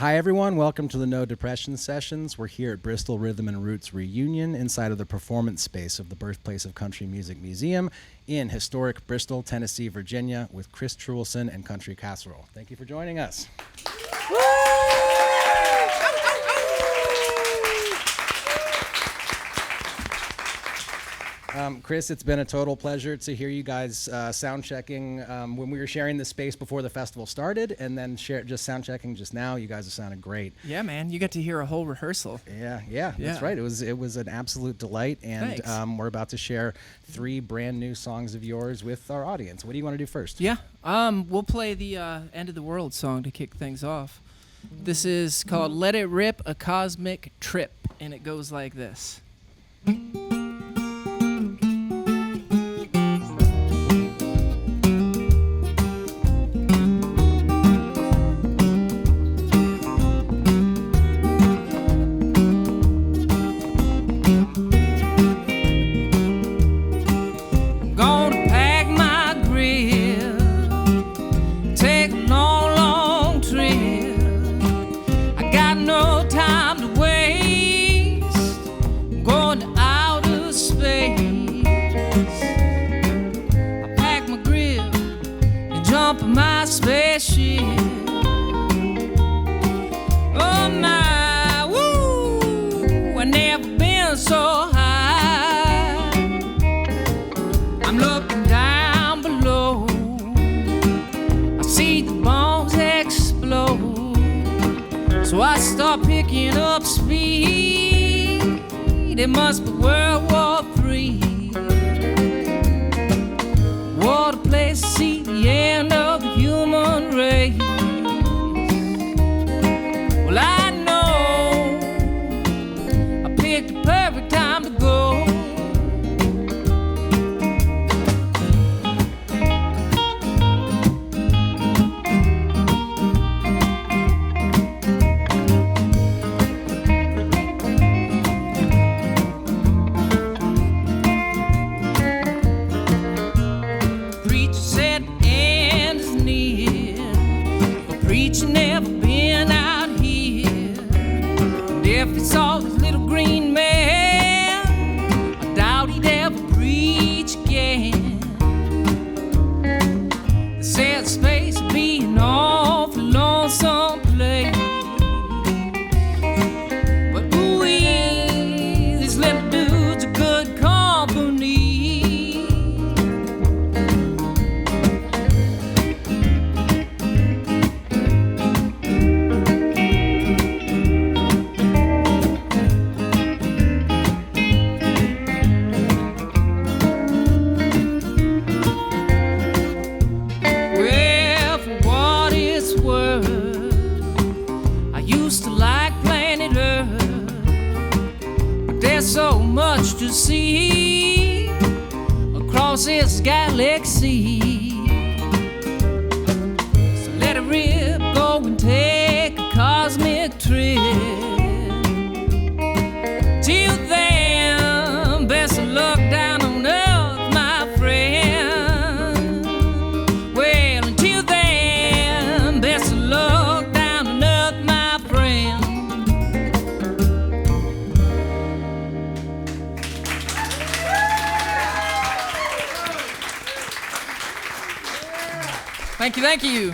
Hi, everyone. Welcome to the No Depression Sessions. We're here at Bristol Rhythm and Roots Reunion inside of the performance space of the Birthplace of Country Music Museum in historic Bristol, Tennessee, Virginia, with Kris Truelsen and Country Casserole. Thank you for joining us. Kris, it's been a total pleasure to hear you guys sound checking when we were sharing the space before the festival started, and then just sound checking just now. You guys have sounded great. Yeah, man, you got to hear a whole rehearsal. Yeah, that's right. It was an absolute delight, and we're about to share 3 brand new songs of yours with our audience. What do you want to do first? Yeah, we'll play the End of the World song to kick things off. This is called Let It Rip, a Cosmic Trip, and it goes like this. So I start picking up speed. It must be World War III. What a place to see the end of the human race. Well, I know I picked the perfect time to go. To see across this galaxy. So let it rip, go and take a cosmic trip. Till then, best of luck down on Earth, my friend. Well, until then, best of luck down on Earth, my friend. Thank you.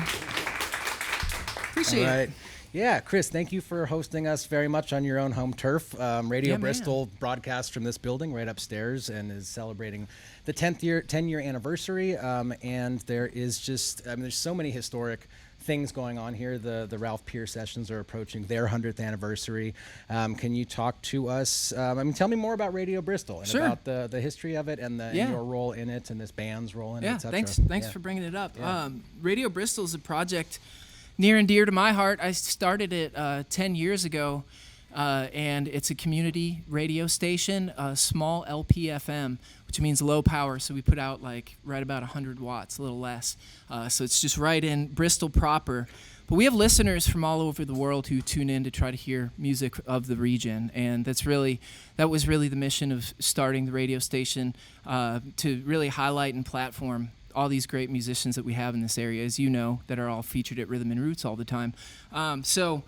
Appreciate it. Yeah, Kris, thank you for hosting us very much on your own home turf. Radio Bristol broadcasts from this building right upstairs and is celebrating the 10-year anniversary. And there is there's so many historic things going on here. The Ralph Peer sessions are approaching their 100th anniversary. Can you talk to us? Tell me more about Radio Bristol and about the history of it and your role in it and this band's role in it, et cetera. Thanks for bringing it up. Yeah. Radio Bristol is a project near and dear to my heart. I started it 10 years ago, and it's a community radio station, small LPFM, which means low power. So we put out right about 100 watts, a little less. So it's just right in Bristol proper. But we have listeners from all over the world who tune in to try to hear music of the region, and that was really the mission of starting the radio station, to really highlight and platform all these great musicians that we have in this area, as you know, that are all featured at Rhythm and Roots all the time. So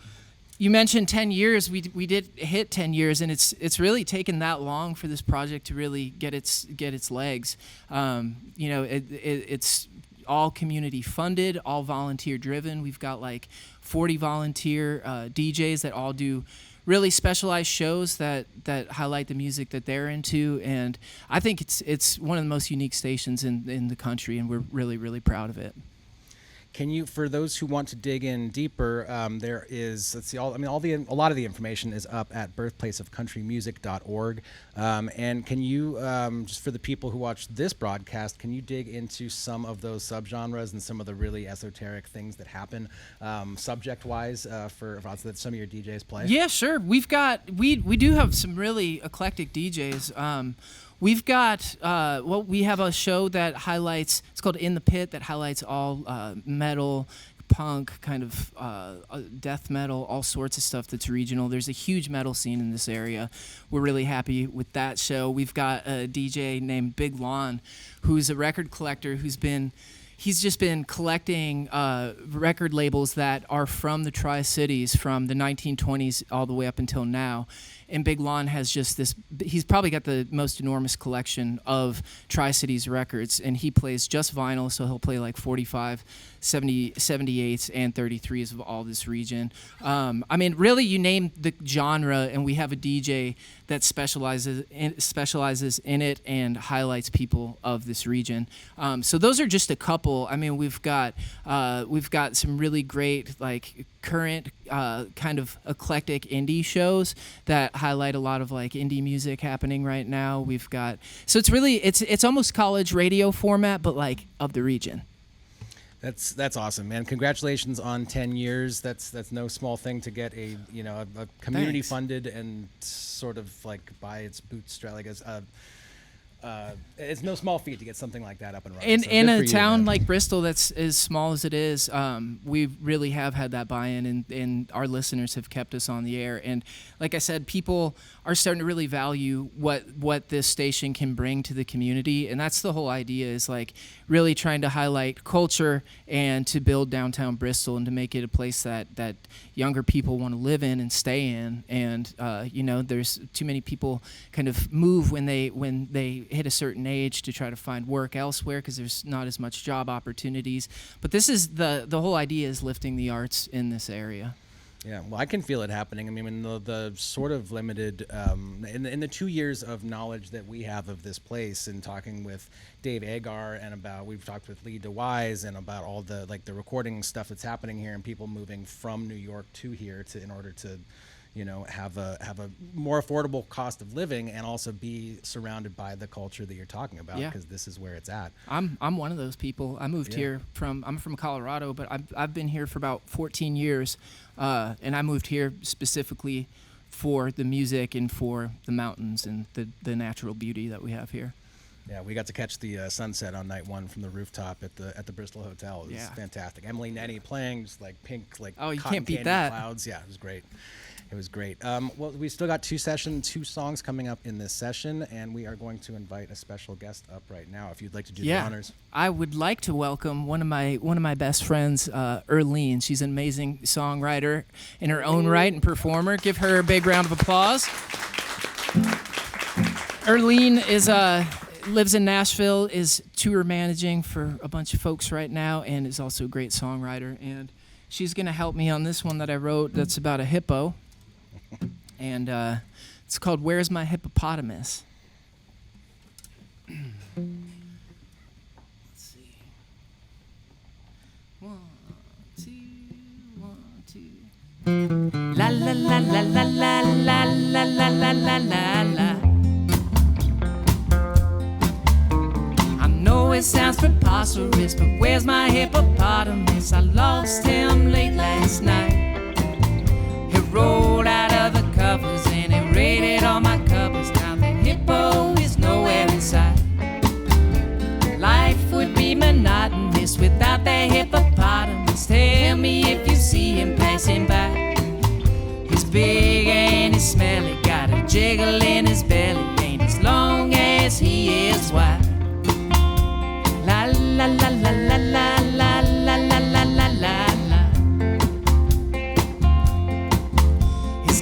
You mentioned 10 years. We did hit 10 years, and it's really taken that long for this project to really get its legs. It's all community funded, all volunteer driven. We've got like 40 volunteer DJs that all do really specialized shows that highlight the music that they're into, and I think it's one of the most unique stations in the country, and we're really, really proud of it. Can you, for those who want to dig in deeper, there is, a lot of the information is up at birthplaceofcountrymusic.org. And can you, just for the people who watch this broadcast, can you dig into some of those subgenres and some of the really esoteric things that happen subject-wise for that some of your DJs play? Yeah, sure. We do have some really eclectic DJs. We've got, we have a show that highlights, it's called In the Pit, that highlights all metal, punk, kind of death metal, all sorts of stuff that's regional. There's a huge metal scene in this area. We're really happy with that show. We've got a DJ named Big Lon, who's a record collector he's just been collecting record labels that are from the Tri-Cities from the 1920s all the way up until now. And Big Lon has just he's probably got the most enormous collection of Tri-Cities records, and he plays just vinyl, so he'll play like 45, 78s, and 33s of all this region. Really, you name the genre, and we have a DJ that specializes in it and highlights people of this region. So those are just a couple. We've got some really great, like, current kind of eclectic indie shows that highlight a lot of like indie music happening right now. We've got, so it's really, it's almost college radio format, but like of the region. That's awesome, man. Congratulations on 10 years. That's no small thing to get a community funded and sort of like by its bootstrap, like it's no small feat to get something like that up and running. In a town like Bristol that's as small as it is, we really have had that buy-in, and our listeners have kept us on the air. And like I said, people are starting to really value what this station can bring to the community, and that's the whole idea, is like really trying to highlight culture and to build downtown Bristol and to make it a place that younger people want to live in and stay in. And there's too many people kind of move when they hit a certain age to try to find work elsewhere because there's not as much job opportunities. But this is the whole idea, is lifting the arts in this area. Yeah, well, I can feel it happening. The sort of limited, in the 2 years of knowledge that we have of this place, and talking with Dave Agar, and we've talked with Lee DeWise, and about all the recording stuff that's happening here, and people moving from New York to here in order to, have a more affordable cost of living, and also be surrounded by the culture that you're talking about, because this is where it's at. I'm one of those people. I moved here I'm from Colorado, but I've been here for about 14 years, and I moved here specifically for the music and for the mountains and the natural beauty that we have here. Yeah, we got to catch the sunset on night one from the rooftop at the Bristol Hotel. It was fantastic. Emily Nenny playing just like pink, like you cotton can't beat candy that. Clouds. Yeah, it was great. It was great. Well, we still got two songs coming up in this session, and we are going to invite a special guest up right now. If you'd like to do the honors. I would like to welcome one of my best friends, Earleine. She's an amazing songwriter in her own right and performer. Give her a big round of applause. Earleine lives in Nashville, is tour managing for a bunch of folks right now, and is also a great songwriter. And she's going to help me on this one that I wrote that's about a hippo. And it's called Where's My Hippopotamus? Let's see. 1, 2, 1, 2. La la la la la la la la la la la la la. I know it sounds preposterous, but where's my hippopotamus? I lost him late last night. He rolled out of the covers and he raided all my cupboards. Now the hippo is nowhere in sight. Life would be monotonous without that hippopotamus. Tell me if you see him passing by. He's big and he's smelly, got a jiggle in his belly, ain't as long as he is wide. La la la la la la la la la la la la la.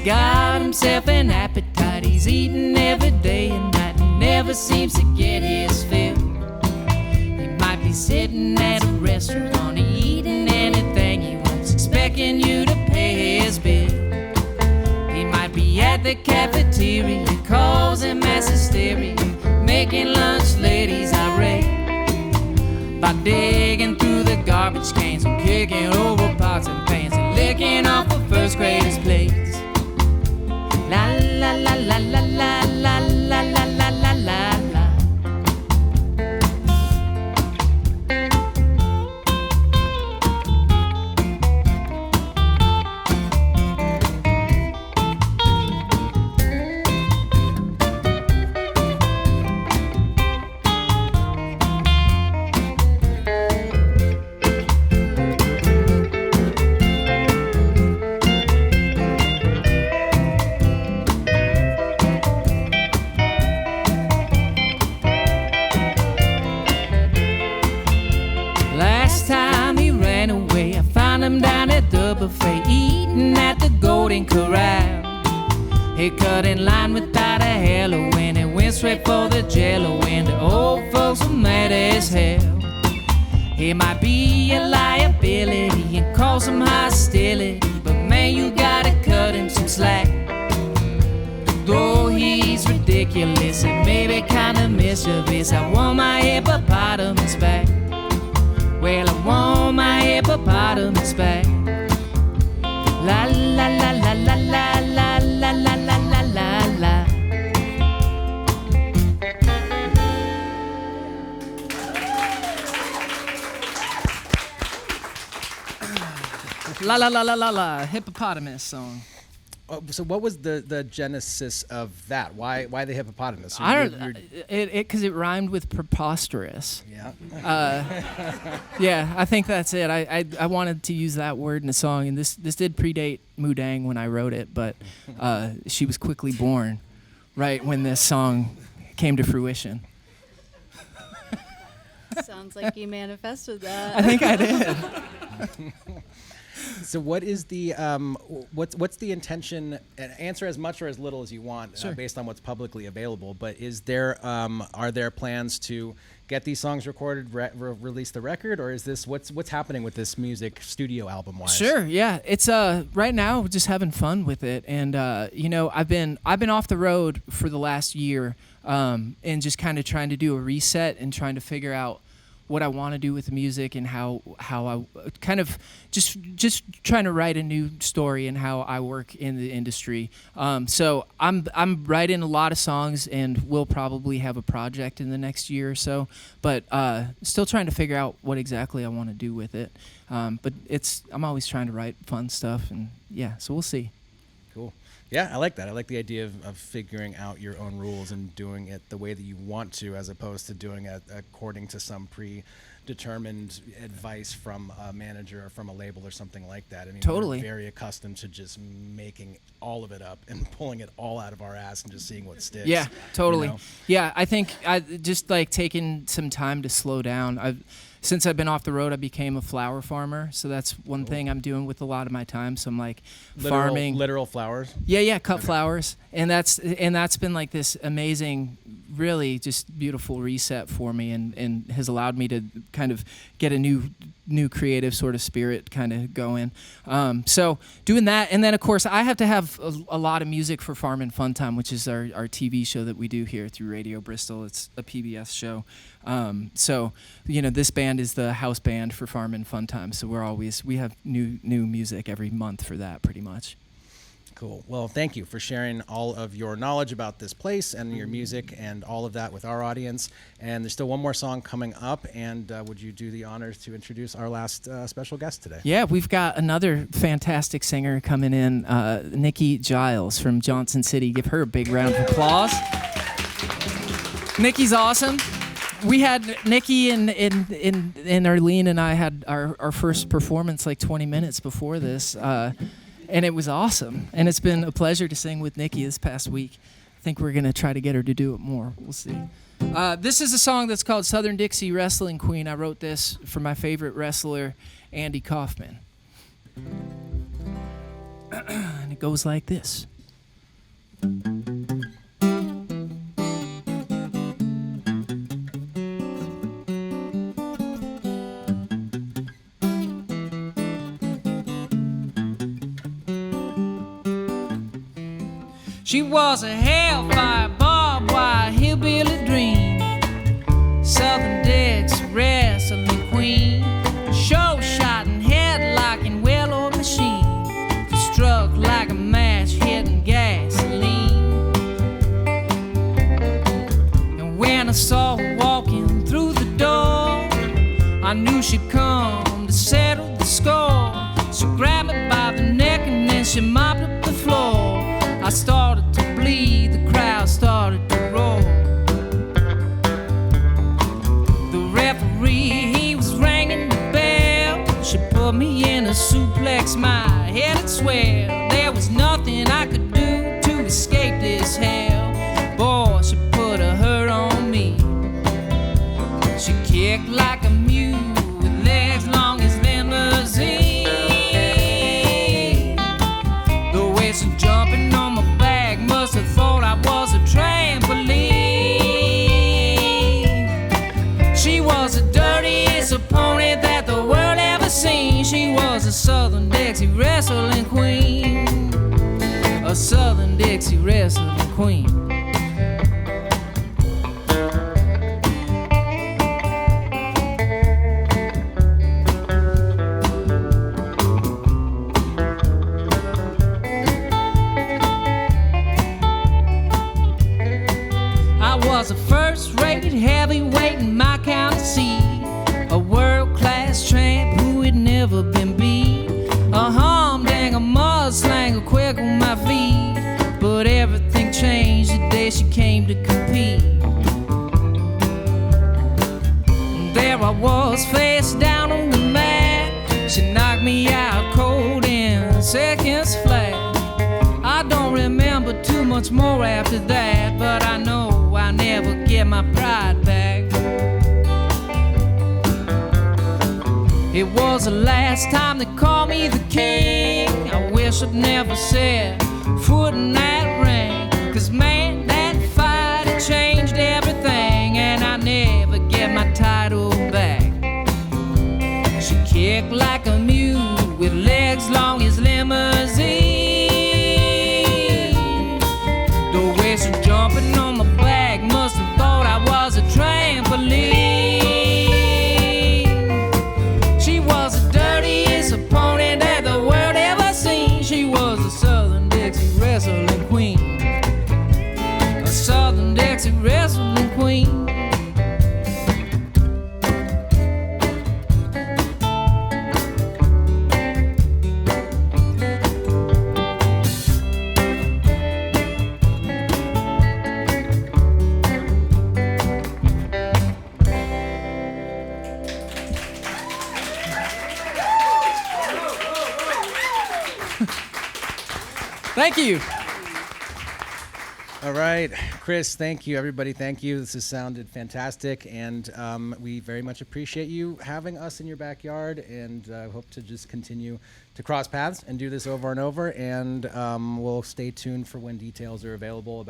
got himself an appetite. He's eating every day and night and never seems to get his fill. He might be sitting at a restaurant eating anything he wants, expecting you to pay his bill. He might be at the cafeteria, causing mass hysteria, making lunch ladies irate by digging through the garbage cans and kicking over pots and pans and licking off the first graders' plates. La la la la la la la la la la la la. Down at the buffet, eating at the Golden Corral. He cut in line without a hello, and he went straight for the jello, and the old folks were mad as hell. He might be a liability and cause some hostility, but man, you gotta cut him some slack. Though he's ridiculous and maybe kinda mischievous, I want my hippopotamus back. Well, I want my hippopotamus back. La la la la la la la la la la la la la. La la la la la la, hippopotamus song. So what was the genesis of that? Why the hippopotamus? I don't. Because it rhymed with preposterous. Yeah. Yeah, I think that's it. I wanted to use that word in a song, and this did predate Mudang when I wrote it, but she was quickly born, right when this song came to fruition. Sounds like you manifested that. I think I did. So what is the what's the intention? And answer as much or as little as you want, Sure. Based on what's publicly available. But is there are there plans to get these songs recorded, release the record, or is this what's happening with this music studio album wise? Sure, yeah. It's right now we're just having fun with it, and you know, I've been off the road for the last year, and just kind of trying to do a reset and trying to figure out what I want to do with the music and how I kind of just trying to write a new story and how I work in the industry. So I'm writing a lot of songs, and we'll probably have a project in the next year or so, but still trying to figure out what exactly I want to do with it. But I'm always trying to write fun stuff, and yeah, so we'll see. Cool. Yeah, I like that. I like the idea of figuring out your own rules and doing it the way that you want to, as opposed to doing it according to some predetermined advice from a manager or from a label or something like that. I mean, Totally. we're very accustomed to just making all of it up and pulling it all out of our ass and just seeing what sticks. Yeah, totally. You know? Yeah, I think I just like taking some time to slow down. Since I've been off the road, I became a flower farmer. So that's one thing I'm doing with a lot of my time. So I'm like farming literal flowers. Yeah, cut flowers, and that's been like this amazing, really just beautiful reset for me, and has allowed me to kind of get a new creative sort of spirit kind of going. So doing that, and then of course I have to have a lot of music for Farm and Fun Time, which is our TV show that we do here through Radio Bristol. It's a PBS show. So you know, this band is the house band for Farm and Fun Time. So we have new music every month for that, pretty much. Cool. Well, thank you for sharing all of your knowledge about this place and your music and all of that with our audience. And there's still one more song coming up. And would you do the honors to introduce our last special guest today? Yeah, we've got another fantastic singer coming in, Niki Giles from Johnson City. Give her a big round of applause. Niki's awesome. We had Niki and Earleine and I had our first performance like 20 minutes before this. And it was awesome. And it's been a pleasure to sing with Niki this past week. I think we're going to try to get her to do it more. We'll see. This is a song that's called Southern Dixie Wrestling Queen. I wrote this for my favorite wrestler, Andy Kaufman. And it goes like this. She was a hellfire, barbed wire, hillbilly dream, Southern Dixie wrestling queen, show shot and headlocking well-oiled machine, struck like a match hitting gasoline. And when I saw her walking through the door, I knew she'd come to settle the score. She grabbed me by the neck and then she mopped up the floor. I started to bleed, the crowd started to roar. The referee, he was ringing the bell. She put me in a suplex, my head had swell. There was nothing I could do to escape this hell. Boy, she put a hurt on me. She kicked like a mule with legs long as limousine. The way she jumping on my back must have thought I was a trampoline. She was the dirtiest opponent that the world ever seen. She was a Southern Dixie wrestling queen. A Southern Dixie wrestling queen. Was a first-rated heavyweight in my county seat, a world-class tramp who had never been beat, a humdang, a mudslang, a quick on my feet. But everything changed the day she came to compete. There I was, face down on the mat. She knocked me out cold in seconds flat. I don't remember too much more after that, but I know I'll never get my pride back. It was the last time they called me the king. I wish I'd never set foot in that ring, 'cause man, that fight had changed everything, and I never get my title back. She kicked like a mule with legs long as limousine. The way she jumping on my back must have thought I was a trampoline. She was the dirtiest opponent that the world ever seen. She was a Southern Dixie wrestling queen. A Southern Dixie wrestling queen. Thank you. All right, Kris, thank you. Everybody, thank you. This has sounded fantastic, and we very much appreciate you having us in your backyard, and hope to just continue to cross paths and do this over and over, and we'll stay tuned for when details are available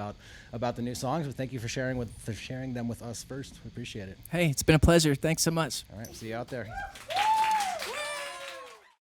about the new songs. But thank you for sharing them with us first. We appreciate it. Hey, it's been a pleasure. Thanks so much. All right, see you out there.